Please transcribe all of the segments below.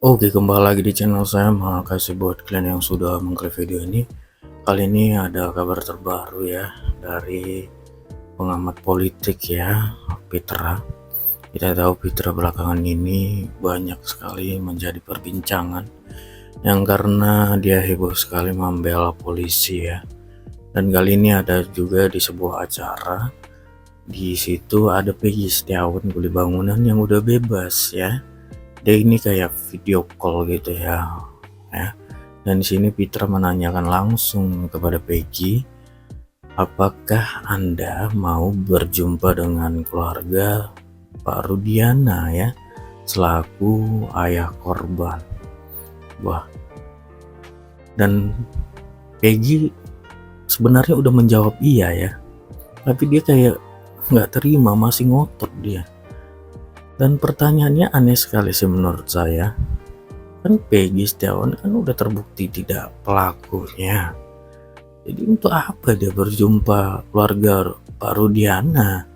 Oke, kembali lagi di channel saya. Makasih buat kalian yang sudah mengklik video ini. Kali ini ada kabar terbaru ya dari pengamat politik ya, Pitra. Kita tahu Pitra belakangan ini banyak sekali menjadi perbincangan yang karena dia heboh sekali membela polisi ya. Dan kali ini ada juga di sebuah acara. Di situ ada Peggy Setiawan Kuli Bangunan yang udah bebas ya. Dia ini kayak video call gitu ya. Dan di sini Pitra menanyakan langsung kepada Peggy, apakah Anda mau berjumpa dengan keluarga Pak Rudiana ya, selaku ayah korban. Wah, dan Peggy sebenarnya udah menjawab iya ya, tapi dia kayak nggak terima, masih ngotot dia. Dan pertanyaannya aneh sekali sih menurut saya. Kan Peggy Setiawan kan udah terbukti tidak pelakunya. Jadi untuk apa dia berjumpa keluarga Pak Rudiana?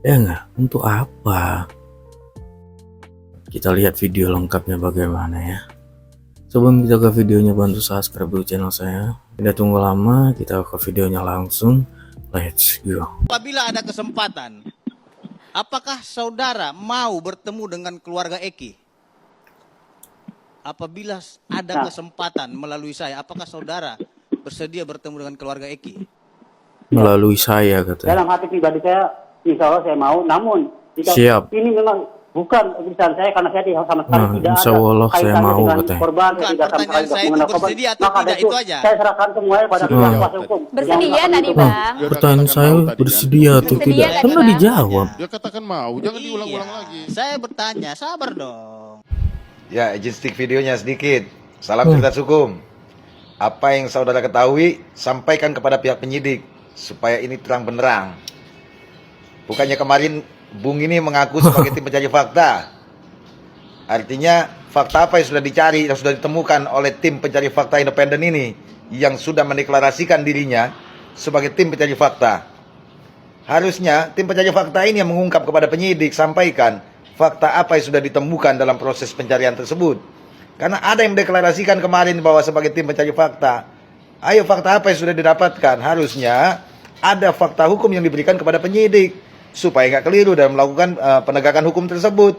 Ya nggak? Untuk apa? Kita lihat video lengkapnya bagaimana ya. Sebelum kita ke videonya, bantu subscribe dulu channel saya. Tidak tunggu lama, kita ke videonya langsung. Let's go. Apabila ada kesempatan, apakah saudara mau bertemu dengan keluarga Eki? Apabila ada kesempatan melalui saya, apakah saudara bersedia bertemu dengan keluarga Eki? Melalui saya katanya. Dalam hati pribadi saya, insya Allah saya mau. Namun, Siap. ini memang bukan urusan saya karena saya sama sekali tidak Insya ada Allah saya kaitannya mau dengan katanya. korban. Bukan, Saya tidak sama pertanyaan sekali saya itu mengenal korban. bersedia atau Maka tidak, itu aja. Saya serahkan semuanya pada pihak kuasa hukum. Bersedia Yang tadi, akan Bang. Pertanyaan saya bersedia atau Bersedia tidak? tadi, Kan udah Bang. dijawab. Dia katakan mau, jangan diulang-ulang lagi. Saya bertanya, sabar dong. Ya, izin stick videonya sedikit. Salam cerita hukum. Apa yang saudara ketahui, sampaikan kepada pihak penyidik supaya ini terang benderang. Bukannya kemarin Bung ini mengaku sebagai tim pencari fakta. Artinya fakta apa yang sudah dicari, yang sudah ditemukan oleh tim pencari fakta independen ini, yang sudah mendeklarasikan dirinya sebagai tim pencari fakta. Harusnya tim pencari fakta ini yang mengungkap kepada penyidik, sampaikan fakta apa yang sudah ditemukan dalam proses pencarian tersebut. Karena ada yang mendeklarasikan kemarin bahwa sebagai tim pencari fakta. Ayo, fakta apa yang sudah didapatkan? Harusnya ada fakta hukum yang diberikan kepada penyidik supaya nggak keliru dalam melakukan penegakan hukum tersebut.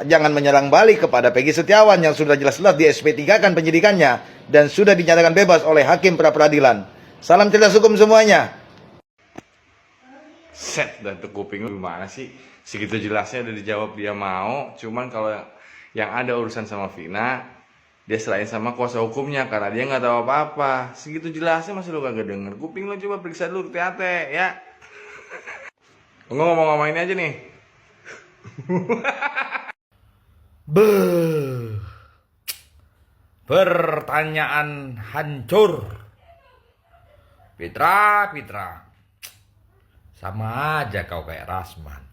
Jangan menyerang balik kepada Peggy Setiawan yang sudah jelas-jelas di SP3 kan penyidikannya dan sudah dinyatakan bebas oleh hakim pra peradilan. Salam cerdas hukum semuanya. Set dan tuh kuping lu gimana sih? Segitu jelasnya udah dijawab dia mau. Cuman kalau yang ada urusan sama Vina, dia selain sama kuasa hukumnya karena dia nggak tahu apa-apa. Segitu jelasnya masih lu kagak denger. Kuping lu coba periksa dulu ke THT ya. Gue ngomong-ngomong ini aja nih. Pertanyaan hancur. Pitra, sama aja kau kayak Rasman.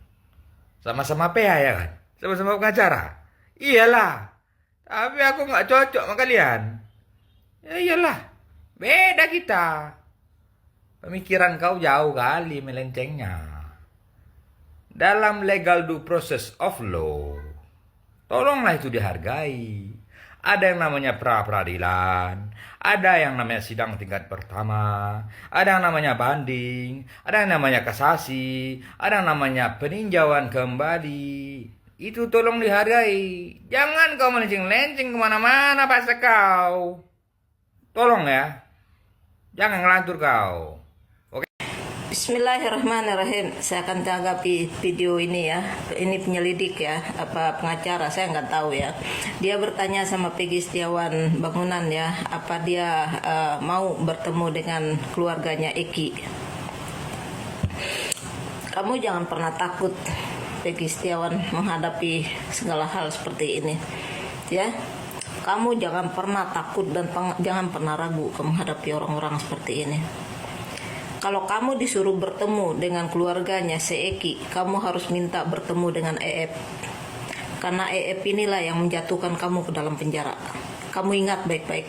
Sama-sama PH ya kan? Sama-sama pengacara. Iyalah. Tapi aku nggak cocok sama kalian. Ya iyalah. Beda kita. Pemikiran kau jauh kali melencengnya. Dalam legal due process of law, tolonglah itu dihargai. Ada yang namanya pra-peradilan, ada yang namanya sidang tingkat pertama, ada yang namanya banding, ada yang namanya kasasi, ada yang namanya peninjauan kembali. Itu tolong dihargai. Jangan kau melenceng-lenceng kemana-mana bahasa kau. Tolong ya. Jangan ngelantur kau. Bismillahirrahmanirrahim. Saya akan tanggapi video ini ya. Ini penyelidik ya, apa pengacara, saya nggak tahu ya. Dia bertanya sama Peggy Setiawan Bangunan ya, apa dia mau bertemu dengan keluarganya Eki. Kamu jangan pernah takut, Peggy Setiawan, menghadapi segala hal seperti ini ya. Kamu jangan pernah takut dan jangan pernah ragu menghadapi orang-orang seperti ini. Kalau kamu disuruh bertemu dengan keluarganya si Eki, kamu harus minta bertemu dengan EF. Karena EF inilah yang menjatuhkan kamu ke dalam penjara. Kamu ingat baik-baik.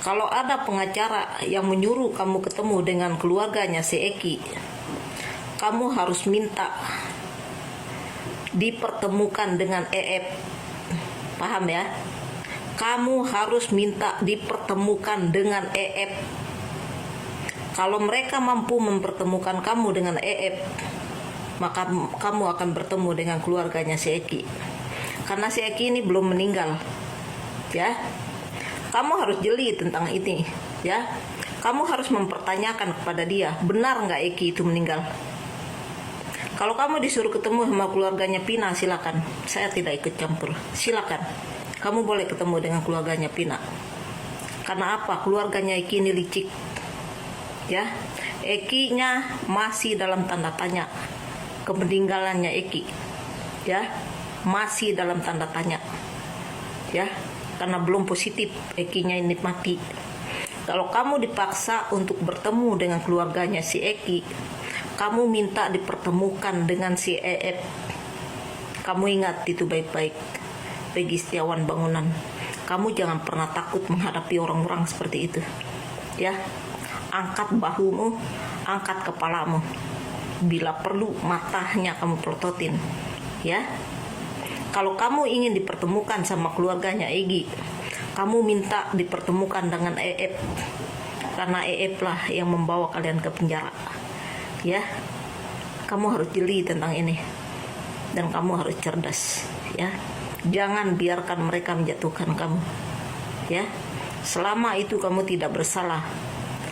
Kalau ada pengacara yang menyuruh kamu ketemu dengan keluarganya si Eki, kamu harus minta dipertemukan dengan EF Paham ya? Kamu harus minta dipertemukan dengan EF. Kalau mereka mampu mempertemukan kamu dengan EF, maka kamu akan bertemu dengan keluarganya si Eki. Karena si Eki ini belum meninggal. Ya. Kamu harus jeli tentang ini, ya. Kamu harus mempertanyakan kepada dia, benar nggak Eki itu meninggal? Kalau kamu disuruh ketemu sama keluarganya Pina, silakan. Saya tidak ikut campur. Silakan. Kamu boleh ketemu dengan keluarganya Pina. Karena apa? Keluarganya Eki ini licik. Ya. Eki-nya masih dalam tanda tanya. Kemeninggalannya Eki. Ya. Masih dalam tanda tanya. Ya. Karena belum positif Eki-nya ini mati. Kalau kamu dipaksa untuk bertemu dengan keluarganya si Eki, kamu minta dipertemukan dengan si EF. Kamu ingat itu baik-baik, Peggy Setiawan Bangunan. Kamu jangan pernah takut menghadapi orang-orang seperti itu. Ya, angkat bahumu, angkat kepalamu. Bila perlu matanya kamu pelototin. Ya. Kalau kamu ingin dipertemukan sama keluarganya Egi, kamu minta dipertemukan dengan EF. Karena EF lah yang membawa kalian ke penjara. Ya. Kamu harus jeli tentang ini. Dan kamu harus cerdas, ya. Jangan biarkan mereka menjatuhkan kamu. Ya. Selama itu kamu tidak bersalah,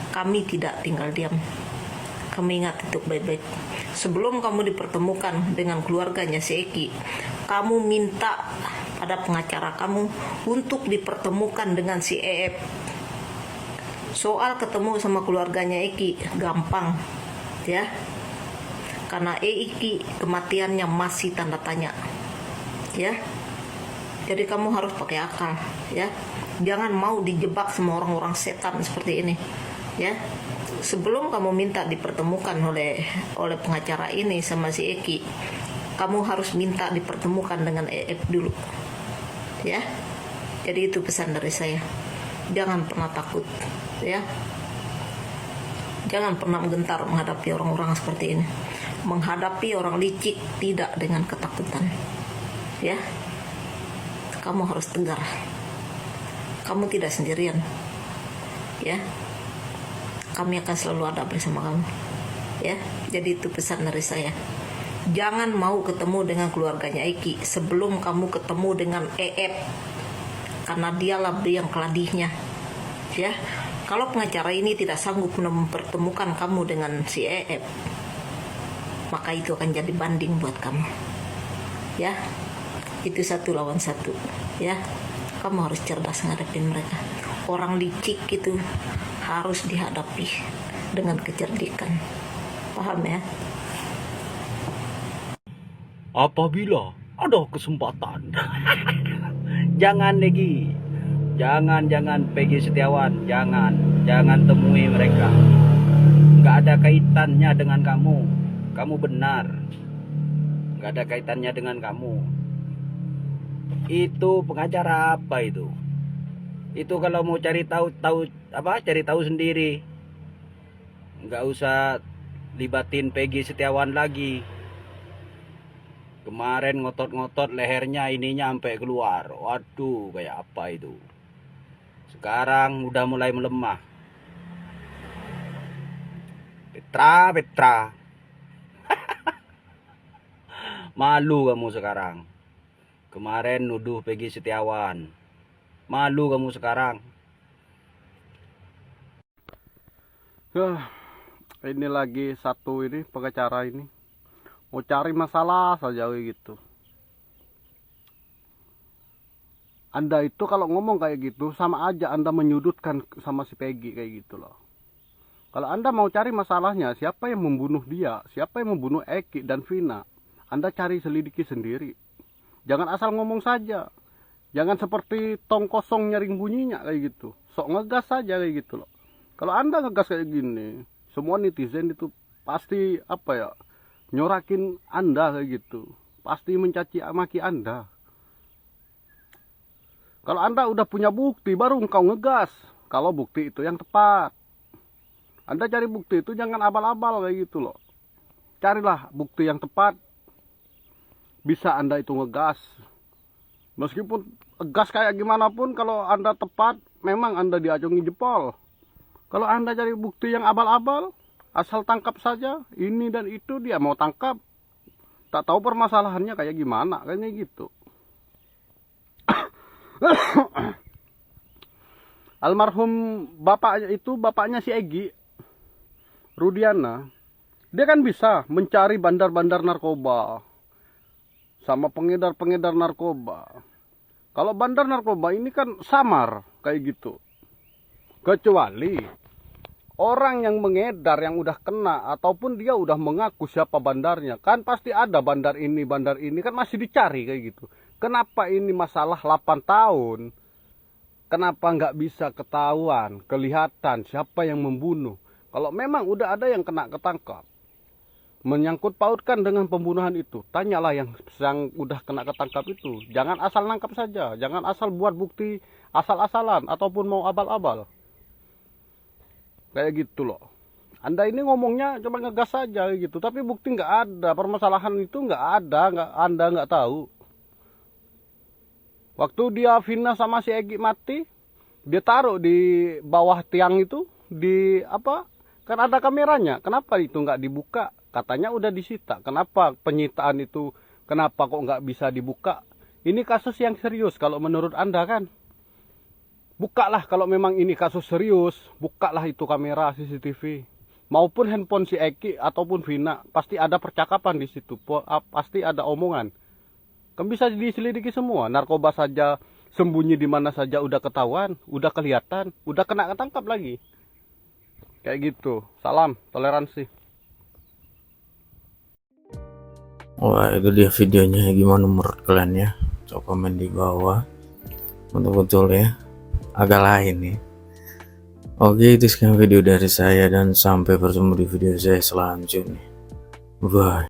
kami tidak tinggal diam. Kamu ingat itu baik-baik. Sebelum kamu dipertemukan dengan keluarganya si Eki, kamu minta pada pengacara kamu untuk dipertemukan dengan si EF. Soal ketemu sama keluarganya Eki gampang, ya. Karena Eki kematiannya masih tanda tanya. Ya. Jadi kamu harus pakai akal, ya. Jangan mau dijebak sama orang-orang setan seperti ini, ya. Sebelum kamu minta dipertemukan oleh pengacara ini sama si Eki, kamu harus minta dipertemukan dengan EF dulu. Ya. Jadi itu pesan dari saya. Jangan pernah takut, ya. Jangan pernah gentar menghadapi orang-orang seperti ini. Menghadapi orang licik tidak dengan ketakutan. Ya. Kamu harus tegar. Kamu tidak sendirian. Ya. Kami akan selalu ada bersama kamu. Ya. Jadi itu pesan dari saya. Jangan mau ketemu dengan keluarganya Eki sebelum kamu ketemu dengan EF. Karena dialah yang keladihnya. Ya. Kalau pengacara ini tidak sanggup mempertemukan kamu dengan si EF, maka itu akan jadi banding buat kamu. Ya. Itu 1 lawan 1. Ya. Kamu harus cerdas ngadepin mereka. Orang licik itu harus dihadapi dengan kecerdikan. Paham ya? Apabila ada kesempatan, jangan lagi, jangan Peggy Setiawan, jangan temui mereka. Nggak ada kaitannya dengan kamu. Kamu benar, nggak ada kaitannya dengan kamu. Itu pengacara apa itu? Itu kalau mau cari tahu cari tahu sendiri. Nggak usah libatin Peggy Setiawan lagi. Kemarin ngotot-ngotot lehernya ininya sampai keluar. Waduh, kayak apa itu? Sekarang udah mulai melemah. Petra. Malu kamu sekarang. Kemarin nuduh Peggy Setiawan. Malu kamu sekarang. Ini lagi satu ini pengacara ini mau cari masalah saja gitu. Anda itu kalau ngomong kayak gitu sama aja Anda menyudutkan sama si Peggy kayak gitu loh. Kalau Anda mau cari masalahnya, siapa yang membunuh dia, siapa yang membunuh Eki dan Vina, Anda cari selidiki sendiri. Jangan asal ngomong saja. Jangan seperti tong kosong nyaring bunyinya kayak gitu. Sok ngegas saja kayak gitu loh. Kalau Anda ngegas kayak gini, semua netizen itu pasti nyorakin Anda kayak gitu. Pasti mencaci maki Anda. Kalau Anda udah punya bukti, baru engkau ngegas. Kalau bukti itu yang tepat. Anda cari bukti itu jangan abal-abal kayak gitu loh. Carilah bukti yang tepat. Bisa Anda itu ngegas. Meskipun gas kayak gimana pun, kalau Anda tepat, memang Anda diacungi jempol. Kalau Anda cari bukti yang abal-abal, asal tangkap saja, ini dan itu dia mau tangkap. Tak tahu permasalahannya kayak gimana, kayaknya gitu. Almarhum bapaknya itu, bapaknya si Egy, Rudiana, dia kan bisa mencari bandar-bandar narkoba sama pengedar-pengedar narkoba. Kalau bandar narkoba ini kan samar kayak gitu. Kecuali orang yang mengedar yang udah kena ataupun dia udah mengaku siapa bandarnya, kan pasti ada bandar ini kan masih dicari kayak gitu. Kenapa ini masalah 8 tahun? Kenapa nggak bisa ketahuan, kelihatan siapa yang membunuh? Kalau memang udah ada yang kena ketangkap, menyangkut pautkan dengan pembunuhan itu, tanyalah yang udah kena ketangkap itu. Jangan asal nangkap saja, jangan asal buat bukti asal-asalan ataupun mau abal-abal. Kayak gitu loh. Anda ini ngomongnya cuma ngegas saja gitu, tapi bukti nggak ada, permasalahan itu nggak ada, Anda nggak tahu. Waktu dia Vina sama si Egy mati, dia taruh di bawah tiang itu, di apa? Kan ada kameranya. Kenapa itu nggak dibuka? Katanya udah disita. Kenapa penyitaan itu? Kenapa kok nggak bisa dibuka? Ini kasus yang serius kalau menurut Anda kan? Bukalah kalau memang ini kasus serius. Bukalah itu kamera CCTV. Maupun handphone si Egy ataupun Vina. Pasti ada percakapan di situ. Pasti ada omongan. Kan bisa diselidiki semua. Narkoba saja sembunyi di mana saja udah ketahuan, udah kelihatan, udah kena ketangkap lagi. Kayak gitu. Salam toleransi. Wah, itu dia videonya. Gimana menurut kalian ya? Coba komen di bawah. Betul-betul ya, agak lain nih. Oke, itu sekian video dari saya dan sampai bertemu di video saya selanjutnya. Bye.